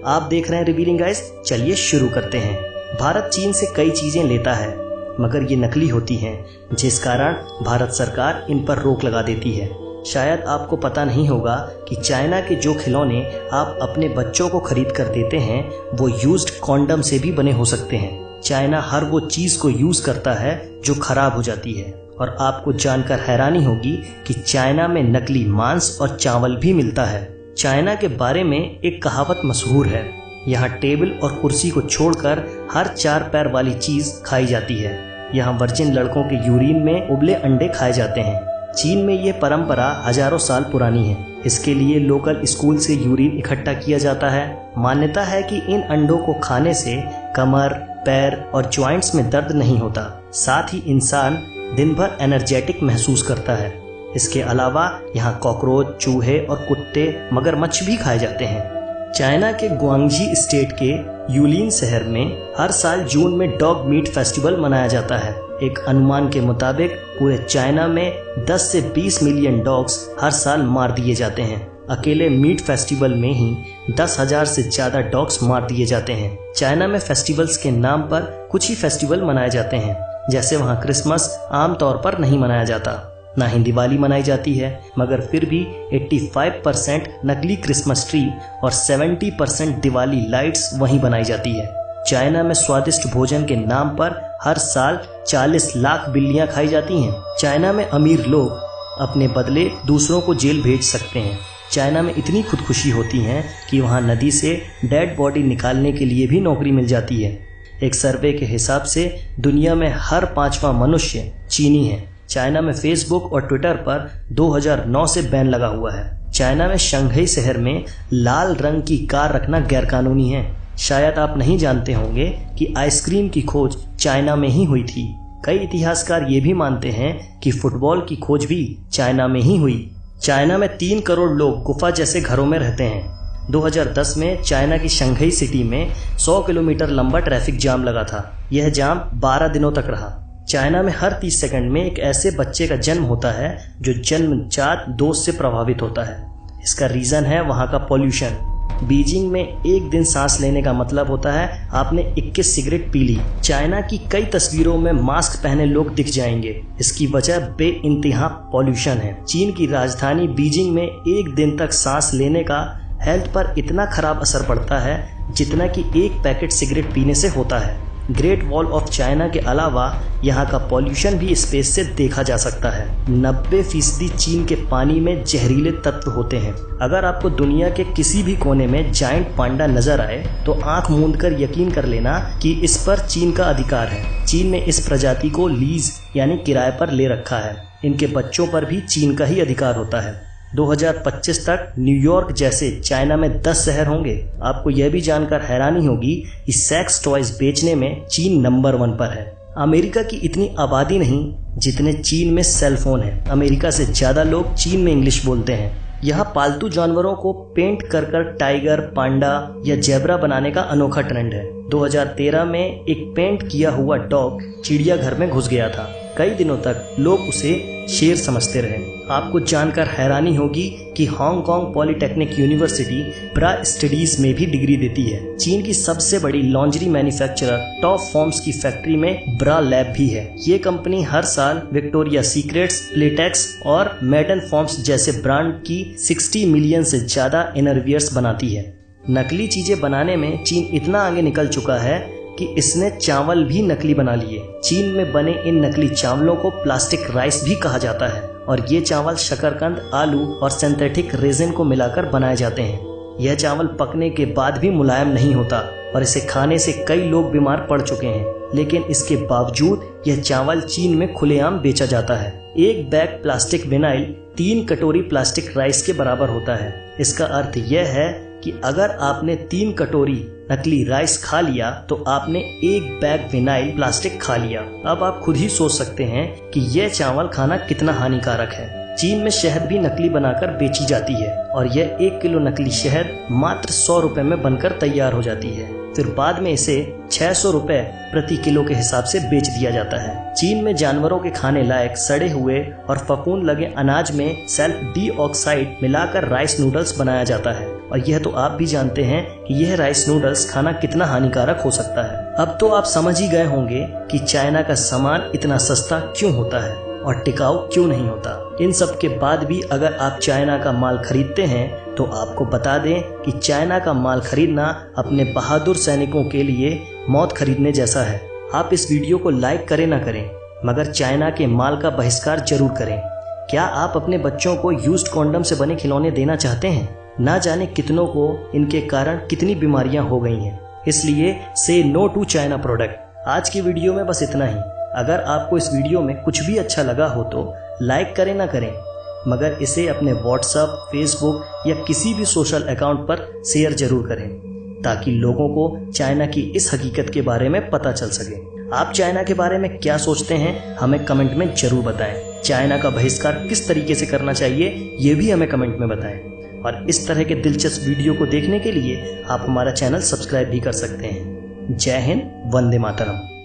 आप देख रहे हैं रिवीलिंग गाइस। चलिए शुरू करते हैं। भारत चीन से कई चीजें लेता है मगर ये नकली होती हैं, जिस कारण भारत सरकार इन पर रोक लगा देती है। शायद आपको पता नहीं होगा कि चाइना के जो खिलौने आप अपने बच्चों को खरीद कर देते हैं वो यूज्ड कॉन्डम से भी बने हो सकते हैं। चाइना हर वो चीज को यूज करता है जो खराब हो जाती है। और आपको जानकर हैरानी होगी कि चाइना में नकली मांस और चावल भी मिलता है। चाइना के बारे में एक कहावत मशहूर है, यहाँ टेबल और कुर्सी को छोड़कर हर 4 पैर वाली चीज खाई जाती है। यहाँ वर्जिन लड़कों के यूरिन में उबले अंडे खाए जाते हैं। चीन में ये परंपरा हजारों साल पुरानी है। इसके लिए लोकल स्कूल से यूरिन इकट्ठा किया जाता है। मान्यता है कि इन अंडों को खाने से कमर, पैर और जॉइंट्स में दर्द नहीं होता। साथ ही इंसान दिन भर एनर्जेटिक महसूस करता है। इसके अलावा यहाँ कॉकरोच, चूहे और कुत्ते, मगरमच्छ भी खाए जाते हैं। चाइना के ग्वांगजी स्टेट के यूलिन शहर में हर साल जून में डॉग मीट फेस्टिवल मनाया जाता है। एक अनुमान के मुताबिक पूरे चाइना में 10 से 20 मिलियन डॉग्स हर साल मार दिए जाते हैं। अकेले मीट फेस्टिवल में ही 10,000 से ज्यादा डॉग्स मार दिए जाते हैं। चाइना में फेस्टिवल्स के नाम पर कुछ ही फेस्टिवल मनाए जाते हैं। जैसे वहाँ क्रिसमस आमतौर पर नहीं मनाया जाता, ना ही दिवाली मनाई जाती है, मगर फिर भी 85% नकली क्रिसमस ट्री और 70% दिवाली लाइट्स वहीं बनाई जाती है। चाइना में स्वादिष्ट भोजन के नाम पर हर साल 40 लाख बिल्लियां खाई जाती हैं। चाइना में अमीर लोग अपने बदले दूसरों को जेल भेज सकते हैं। चाइना में इतनी खुदकुशी होती हैं कि वहाँ नदी से डेड बॉडी निकालने के लिए भी नौकरी मिल जाती है। एक सर्वे के हिसाब से दुनिया में हर 5वां मनुष्य चीनी है। चाइना में फेसबुक और ट्विटर पर 2009 से बैन लगा हुआ है। चाइना में शंघाई शहर में लाल रंग की कार रखना गैरकानूनी है। शायद आप नहीं जानते होंगे कि आइसक्रीम की खोज चाइना में ही हुई थी। कई इतिहासकार ये भी मानते हैं कि फुटबॉल की खोज भी चाइना में ही हुई। चाइना में 3 करोड़ लोग गुफा जैसे घरों में रहते हैं। 2010 में चाइना की शंघाई सिटी में 100 किलोमीटर लंबा ट्रैफिक जाम लगा था। यह जाम 12 दिनों तक रहा। चाइना में हर 30 सेकंड में एक ऐसे बच्चे का जन्म होता है जो जन्मजात दोष से प्रभावित होता है। इसका रीजन है वहाँ का पॉल्यूशन। बीजिंग में एक दिन सांस लेने का मतलब होता है आपने 21 सिगरेट पी ली। चाइना की कई तस्वीरों में मास्क पहने लोग दिख जाएंगे। इसकी वजह बेइंतहा पॉल्यूशन है। चीन की राजधानी बीजिंग में एक दिन तक सांस लेने का हेल्थ पर इतना खराब असर पड़ता है जितना कि एक पैकेट सिगरेट पीने से होता है। ग्रेट वॉल ऑफ चाइना के अलावा यहाँ का पॉल्यूशन भी स्पेस से देखा जा सकता है। 90% चीन के पानी में जहरीले तत्व होते हैं। अगर आपको दुनिया के किसी भी कोने में जायंट पांडा नजर आए तो आंख मूंद कर यकीन कर लेना कि इस पर चीन का अधिकार है। चीन ने इस प्रजाति को लीज यानी किराए पर ले रखा है। इनके बच्चों पर भी चीन का ही अधिकार होता है। 2025 तक न्यूयॉर्क जैसे चाइना में 10 शहर होंगे। आपको यह भी जानकर हैरानी होगी कि सेक्स टॉयज बेचने में चीन नंबर 1 पर है। अमेरिका की इतनी आबादी नहीं जितने चीन में सेल फोन है। अमेरिका से ज्यादा लोग चीन में इंग्लिश बोलते हैं। यहाँ पालतू जानवरों को पेंट कर टाइगर, पांडा या जेब्रा बनाने का अनोखा ट्रेंड है। 2013 में एक पेंट किया हुआ डॉग चिड़ियाघर में घुस गया था। कई दिनों तक लोग उसे शेर समझते रहे। आपको जानकर हैरानी होगी कि हांगकांग पॉलिटेक्निक यूनिवर्सिटी ब्रा स्टडीज में भी डिग्री देती है। चीन की सबसे बड़ी लॉन्ड्री मैन्युफैक्चरर टॉप फॉर्म्स की फैक्ट्री में ब्रा लैब भी है। ये कंपनी हर साल विक्टोरिया सीक्रेट्स, प्लेटेक्स और मेडन फॉर्म्स जैसे ब्रांड की 60 मिलियन से ज्यादा इनरवियर्स बनाती है। नकली चीजें बनाने में चीन इतना आगे निकल चुका है कि इसने चावल भी नकली बना लिए। चीन में बने इन नकली चावलों को प्लास्टिक राइस भी कहा जाता है और ये चावल शकरकंद, आलू और सिंथेटिक रेजिन को मिलाकर बनाए जाते हैं। यह चावल पकने के बाद भी मुलायम नहीं होता और इसे खाने से कई लोग बीमार पड़ चुके हैं। लेकिन इसके बावजूद यह चावल चीन में खुलेआम बेचा जाता है। एक बैग प्लास्टिक विनाइल 3 कटोरी प्लास्टिक राइस के बराबर होता है। इसका अर्थ यह है कि अगर आपने 3 कटोरी नकली राइस खा लिया तो आपने एक बैग विनाइल प्लास्टिक खा लिया। अब आप खुद ही सोच सकते हैं कि यह चावल खाना कितना हानिकारक है। चीन में शहद भी नकली बनाकर बेची जाती है और यह 1 किलो नकली शहद मात्र 100 रुपए में बनकर तैयार हो जाती है। फिर बाद में इसे 600 रुपए प्रति किलो के हिसाब से बेच दिया जाता है। चीन में जानवरों के खाने लायक सड़े हुए और फफूंद लगे अनाज में सल्फर डाइऑक्साइड मिलाकर राइस नूडल्स बनाया जाता है और यह तो आप भी जानते हैं कि यह राइस नूडल्स खाना कितना हानिकारक हो सकता है। अब तो आप समझ ही गए होंगे कि चाइना का सामान इतना सस्ता क्यों होता है और टिकाऊ क्यों नहीं होता। इन सब के बाद भी अगर आप चाइना का माल खरीदते हैं तो आपको बता दें कि चाइना का माल खरीदना अपने बहादुर सैनिकों के लिए मौत खरीदने जैसा है। आप इस वीडियो को लाइक करें ना करें मगर चाइना के माल का बहिष्कार जरूर करें। क्या आप अपने बच्चों को यूज्ड कॉन्डम से बने खिलौने देना चाहते हैं? ना जाने कितनों को इनके कारण कितनी बीमारियां हो गई हैं। इसलिए से नो टू चाइना प्रोडक्ट। आज की वीडियो में बस इतना ही। अगर आपको इस वीडियो में कुछ भी अच्छा लगा हो तो लाइक करें ना करें मगर इसे अपने व्हाट्सएप, फेसबुक या किसी भी सोशल अकाउंट पर शेयर जरूर करें ताकि लोगों को चाइना की इस हकीकत के बारे में पता चल सके। आप चाइना के बारे में क्या सोचते हैं हमें कमेंट में जरूर बताएं। चाइना का बहिष्कार किस तरीके से करना चाहिए ये भी हमें कमेंट में बताएं और इस तरह के दिलचस्प वीडियो को देखने के लिए आप हमारा चैनल सब्सक्राइब भी कर सकते हैं। जय हिंद, वंदे मातरम।